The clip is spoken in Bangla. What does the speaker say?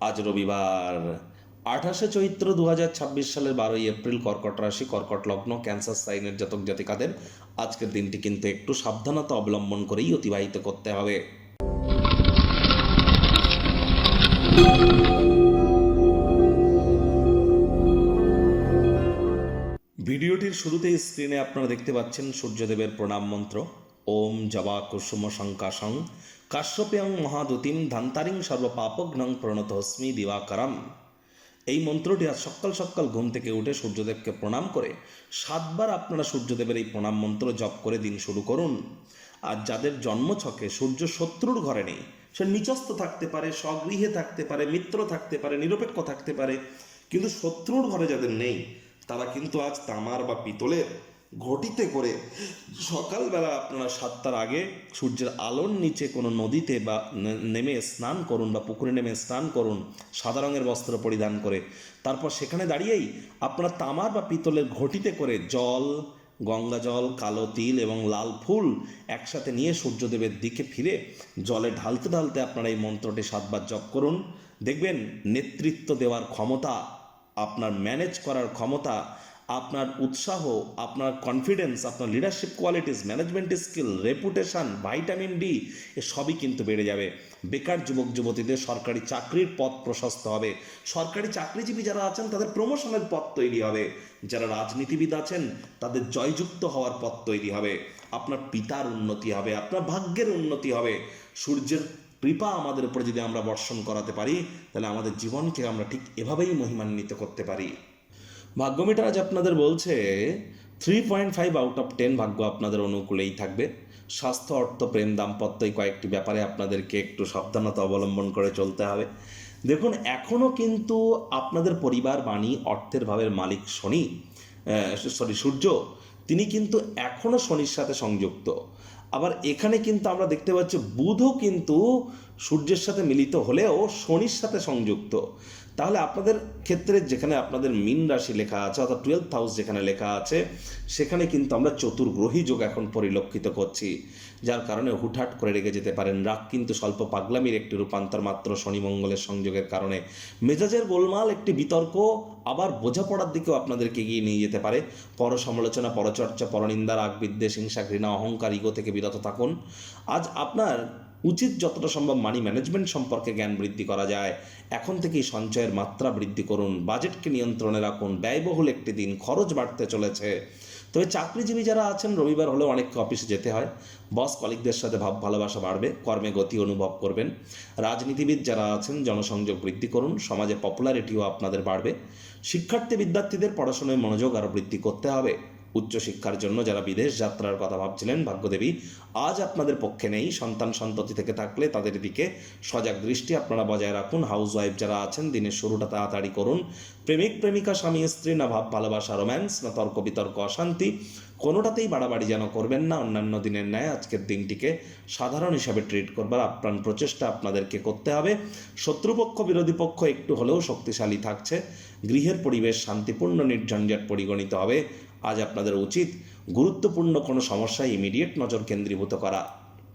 আজ রবিবার 28শে চৈত্র 2026 সালের 12ই এপ্রিল, কর্কট রাশি, কর্কট লগ্ন, ক্যান্সার সাইনের জাতক জাতিকাদের আজকের দিনটি কিন্তু একটু সাবধানতা অবলম্বন করেই অতিবাহিত করতে হবে। ভিডিওটির শুরুতেই স্ক্রিনে আপনারা দেখতে পাচ্ছেন সূর্যদেবের প্রণাম মন্ত্র। ওম জবা কুসুম শঙ্কাশং কাশ্যপ্যং মহাদুতিম ধান্তারিং সর্বপাপঘ্নং প্রণতস্মি দিবাকরম। এই মন্ত্রটি আজ সকাল সকাল ঘুম থেকে উঠে সূর্যদেবকে প্রণাম করে 7বার আপনারা সূর্যদেবের এই প্রণাম মন্ত্র জপ করে দিন শুরু করুন। আর যাদের জন্মছকে সূর্য শত্রুর ঘরে নেই, সে নিচস্থ থাকতে পারে, স্বগৃহে থাকতে পারে, মিত্র থাকতে পারে, নিরপেক্ষ থাকতে পারে, কিন্তু শত্রুর ঘরে যাদের নেই তারা কিন্তু আজ তামার বা পিতলের ঘটিতে করে সকালবেলা আপনারা 7টার আগে সূর্যের আলোর নিচে কোনো নদীতে বা নেমে স্নান করুন বা পুকুরে নেমে স্নান করুন সাদা রঙের বস্ত্র পরিধান করে। তারপর সেখানে দাঁড়িয়েই আপনারা তামার বা পিতলের ঘটিতে করে জল, গঙ্গা জল, কালো তিল এবং লাল ফুল একসাথে নিয়ে সূর্যদেবের দিকে ফিরে জলে ঢালতে ঢালতে আপনারা এই মন্ত্রটি 7বার জপ করুন। দেখবেন নেতৃত্ব দেওয়ার ক্ষমতা, আপনার ম্যানেজ করার ক্ষমতা, আপনার উৎসাহ, আপনার কনফিডেন্স, আপনার leadership qualities, management skill, reputation, vitamin D সবই কিন্তু বেড়ে যাবে। বেকার যুবক যুবতীদের সরকারি চাকরির পথ প্রশস্ত হবে। সরকারি চাকরিজীবী যারা আছেন তাদের প্রমোশনের পথ তৈরি হবে। যারা রাজনীতিবিদ আছেন তাদের জয়যুক্ত হওয়ার পথ তৈরি হবে। আপনার পিতার উন্নতি হবে, আপনার ভাগ্যের উন্নতি হবে। সূর্যের কৃপা আমাদের উপরে যদি আমরা বর্ষণ করাতে পারি তাহলে আমাদের জীবনকে আমরা ঠিক এভাবেই মহিমান্বিত করতে পারি। ভাগ্যমিটার আজ আপনাদের বলছে 3.5 আউট অফ 10 ভাগ্য আপনাদের অনুকূলেই থাকবে। স্বাস্থ্য, অর্থ, প্রেম, দাম্পত্য এই কয়েকটি ব্যাপারে আপনাদেরকে একটু সাবধানতা অবলম্বন করে চলতে হবে। দেখুন, এখনও কিন্তু আপনাদের পরিবার, বাণী, অর্থের ভাবের মালিক শনি, সূর্য, তিনি কিন্তু এখনও শনির সাথে সংযুক্ত। আবার এখানে কিন্তু আমরা দেখতে পাচ্ছি বুধও কিন্তু সূর্যের সাথে মিলিত হলেও শনির সাথে সংযুক্ত। তাহলে আপনাদের ক্ষেত্রে যেখানে আপনাদের মীন রাশি লেখা আছে অর্থাৎ 12th হাউস যেখানে লেখা আছে সেখানে কিন্তু আমরা চতুর্গ্রহী যোগ এখন পরিলক্ষিত করছি, যার কারণে হুটহাট করে রেগে যেতে পারেন। রাগ কিন্তু স্বল্প পাগলামির একটি রূপান্তর মাত্র শনি মঙ্গলের সংযোগের কারণে। মেজাজের গোলমাল, একটি বিতর্ক, আবার বোঝাপড়ার দিকেও আপনাদেরকে এগিয়ে নিয়ে যেতে পারে। পর সমালোচনা, পরচর্চা, পরনিন্দা, রাগ, বিদ্বেষ, হিংসা, ঘৃণা, অহংকার, ইগো থেকে বিরত থাকুন। আজ আপনার উচিত যতটা সম্ভব মানি ম্যানেজমেন্ট সম্পর্কে জ্ঞান বৃদ্ধি করা যায়। এখন থেকেই সঞ্চয়ের মাত্রা বৃদ্ধি করুন, বাজেটকে নিয়ন্ত্রণে রাখুন। ব্যয়বহুল একটি দিন, খরচ বাড়তে চলেছে। তবে চাকরিজীবী যারা আছেন রবিবার হলেও অনেককে অফিসে যেতে হয়। বস কলিগদের সাথে ভাব ভালোবাসা বাড়বে, কর্মে গতি অনুভব করবেন। রাজনীতিবিদ যারা আছেন জনসংযোগ বৃদ্ধি করুন, সমাজে পপুলারিটিও আপনাদের বাড়বে। শিক্ষার্থী বিদ্যার্থীদের পড়াশোনায় মনোযোগ আরও বৃদ্ধি করতে হবে। উচ্চশিক্ষার জন্য যারা বিদেশ যাত্রার কথা ভাবছিলেন ভাগ্যদেবী আজ আপনাদের পক্ষে নেই। সন্তান সন্ততি থেকে থাকলে তাদের দিকে সজাগ দৃষ্টি আপনারা বজায় রাখুন। হাউসওয়াইফ যারা আছেন দিনের শুরুটা তাড়াতাড়ি করুন। প্রেমিক প্রেমিকা, স্বামী স্ত্রী, না ভাব ভালোবাসা রোম্যান্স, না তর্ক বিতর্ক অশান্তি, কোনোটাতেই বাড়াবাড়ি যেন করবেন না। অন্যান্য দিনের ন্যায় আজকের দিনটিকে সাধারণ হিসাবে ট্রিট করবার আপ্রাণ প্রচেষ্টা আপনাদেরকে করতে হবে। শত্রুপক্ষ, বিরোধী পক্ষ একটু হলেও শক্তিশালী থাকছে। গৃহের পরিবেশ শান্তিপূর্ণ, নির্ঝঞ্ঝাট পরিগণিত হবে। আজ আপনাদের উচিত গুরুত্বপূর্ণ কোনো সমস্যায় ইমিডিয়েট নজর কেন্দ্রীভূত করা।